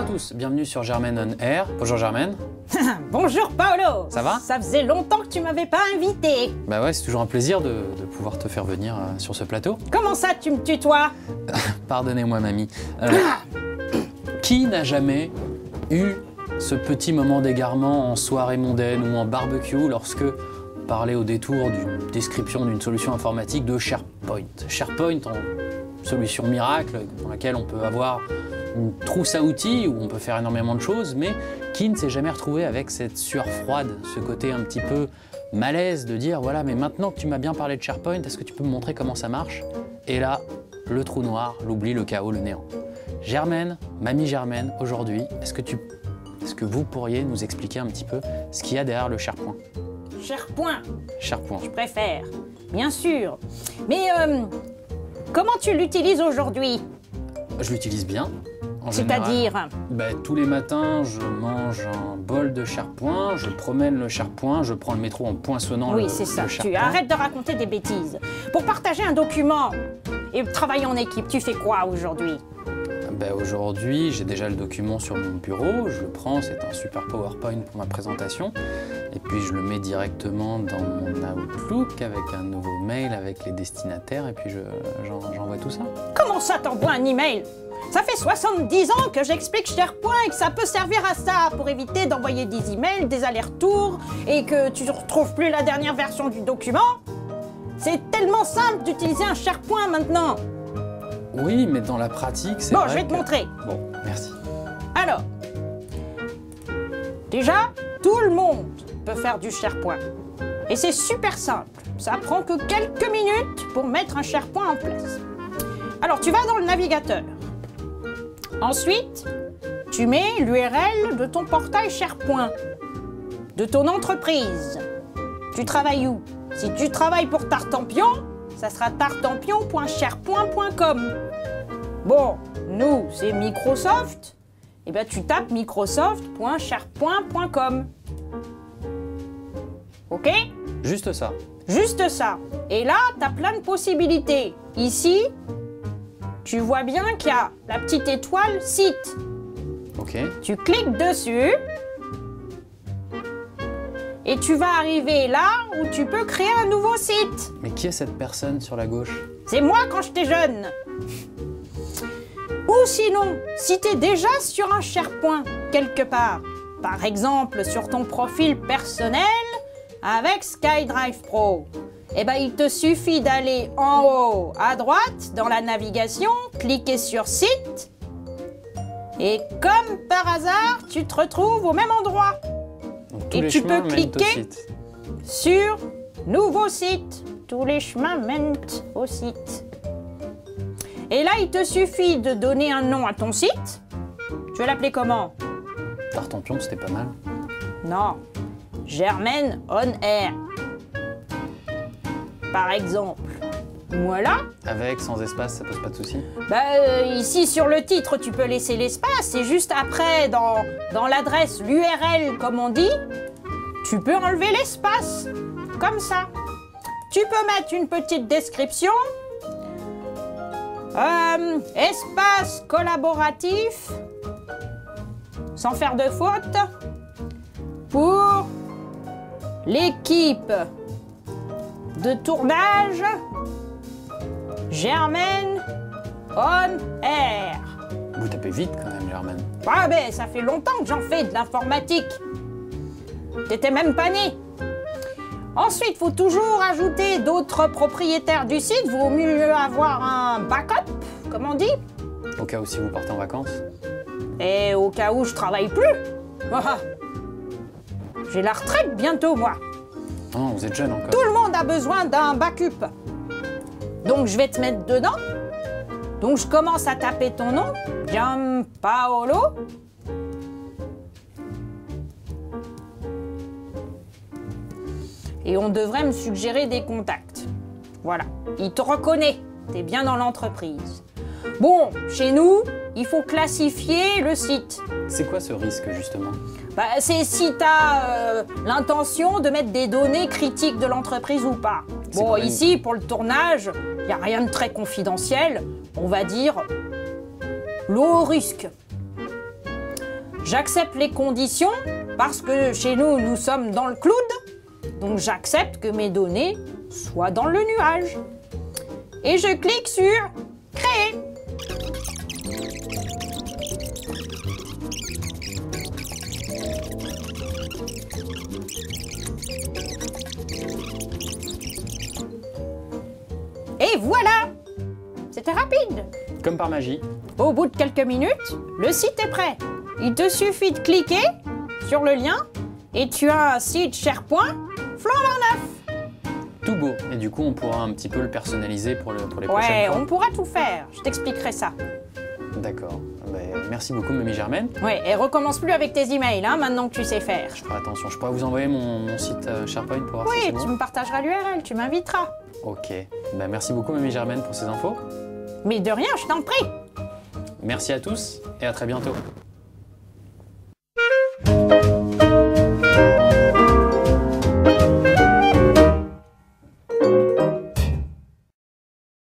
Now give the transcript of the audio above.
tous, bienvenue sur Germaine on Air. Bonjour Germaine. Bonjour Paolo. Ça va? Ça faisait longtemps que tu m'avais pas invité. Bah ouais, c'est toujours un plaisir de pouvoir te faire venir sur ce plateau. Comment ça, tu me tutoies? Pardonnez-moi mamie. Qui n'a jamais eu ce petit moment d'égarement en soirée mondaine ou en barbecue lorsque on parlait au détour d'une description d'une solution informatique de SharePoint? SharePoint en solution miracle dans laquelle on peut avoir une trousse à outils où on peut faire énormément de choses, mais qui ne s'est jamais retrouvé avec cette sueur froide, ce côté un petit peu malaise de dire voilà, mais maintenant que tu m'as bien parlé de SharePoint, est-ce que tu peux me montrer comment ça marche? Et là, le trou noir, l'oubli, le chaos, le néant. Germaine, mamie Germaine, aujourd'hui, est-ce que vous pourriez nous expliquer un petit peu ce qu'il y a derrière le SharePoint? SharePoint. SharePoint. Je préfère, bien sûr. Mais comment tu l'utilises aujourd'hui? Je l'utilise bien. C'est-à-dire? Tous les matins, je mange un bol de SharePoint, je promène le SharePoint, je prends le métro en poinçonnant le SharePoint. Oui, c'est ça. Tu arrêtes de raconter des bêtises. Pour partager un document et travailler en équipe, tu fais quoi aujourd'hui? Aujourd'hui, j'ai déjà le document sur mon bureau, je le prends, c'est un super PowerPoint pour ma présentation, et puis je le mets directement dans mon Outlook avec un nouveau mail avec les destinataires, et puis j'envoie tout ça. Comment ça, t'envoies un email? Ça fait 70 ans que j'explique SharePoint et que ça peut servir à ça, pour éviter d'envoyer des emails, des allers-retours, et que tu ne retrouves plus la dernière version du document. C'est tellement simple d'utiliser un SharePoint maintenant. Oui, mais dans la pratique, c'est Bon, vrai je vais te montrer. Bon, merci. Alors, déjà, tout le monde peut faire du SharePoint. Et c'est super simple. Ça prend que quelques minutes pour mettre un SharePoint en place. Alors, tu vas dans le navigateur. Ensuite, tu mets l'URL de ton portail SharePoint, de ton entreprise. Tu travailles où? Si tu travailles pour Tartampion, ça sera tartampion.sharepoint.com. Bon, nous, c'est Microsoft. Eh bien, tu tapes microsoft.sharepoint.com. OK? Juste ça. Juste ça. Et là, tu as plein de possibilités. Ici, tu vois bien qu'il y a la petite étoile site. OK. Tu cliques dessus. Et tu vas arriver là où tu peux créer un nouveau site. Mais qui est cette personne sur la gauche? C'est moi quand j'étais jeune. Ou sinon, si tu es déjà sur un SharePoint quelque part, par exemple sur ton profil personnel avec SkyDrive Pro, eh ben, il te suffit d'aller en haut à droite dans la navigation, cliquer sur Site, et comme par hasard, tu te retrouves au même endroit. Donc, tous et les tu chemins peux mènent au cliquer site. sur Nouveau site. Tous les chemins mènent au site. Et là, il te suffit de donner un nom à ton site. Tu vas l'appeler comment? Tartampion, c'était pas mal. Non, Germaine on Air. Par exemple. Voilà. Avec, sans espace, ça pose pas de soucis? Ici, sur le titre, tu peux laisser l'espace. Et juste après, dans l'adresse, l'URL, comme on dit, tu peux enlever l'espace. Comme ça. Tu peux mettre une petite description. Espace collaboratif, sans faire de faute, pour l'équipe de tournage Germaine on Air. Vous tapez vite quand même, Germaine. Ah ben, ça fait longtemps que j'en fais de l'informatique. T'étais même pas né. Ensuite, il faut toujours ajouter d'autres propriétaires du site. Vaut mieux avoir un backup, comme on dit. Au cas où si vous partez en vacances. Et au cas où je travaille plus. J'ai la retraite bientôt, moi. Non, vous êtes jeune encore. Tout le monde a besoin d'un backup. Donc, je vais te mettre dedans. Donc, je commence à taper ton nom. Giampaolo. Et on devrait me suggérer des contacts. Voilà, il te reconnaît, t'es bien dans l'entreprise. Bon, chez nous, il faut classifier le site. C'est quoi ce risque, justement? C'est si t'as l'intention de mettre des données critiques de l'entreprise ou pas. Bon, ici, pour le tournage, il n'y a rien de très confidentiel. On va dire low risque. J'accepte les conditions parce que chez nous, nous sommes dans le cloud. Donc j'accepte que mes données soient dans le nuage. Et je clique sur Créer. Et voilà! C'était rapide. Comme par magie. Au bout de quelques minutes, le site est prêt. Il te suffit de cliquer sur le lien et tu as un site SharePoint flambant neuf. Tout beau. Et du coup, on pourra un petit peu le personnaliser pour les prochaines Ouais, fois. on pourra tout faire. Je t'expliquerai ça. D'accord. Merci beaucoup, Mamie Germaine. Ouais, et recommence plus avec tes emails, hein, maintenant que tu sais faire. Je ferai attention. Je pourrais vous envoyer mon site SharePoint pour voir si Oui, c'est bon. tu me partageras l'URL, tu m'inviteras. Ok. Merci beaucoup, Mamie Germaine, pour ces infos. Mais de rien, je t'en prie. Merci à tous et à très bientôt.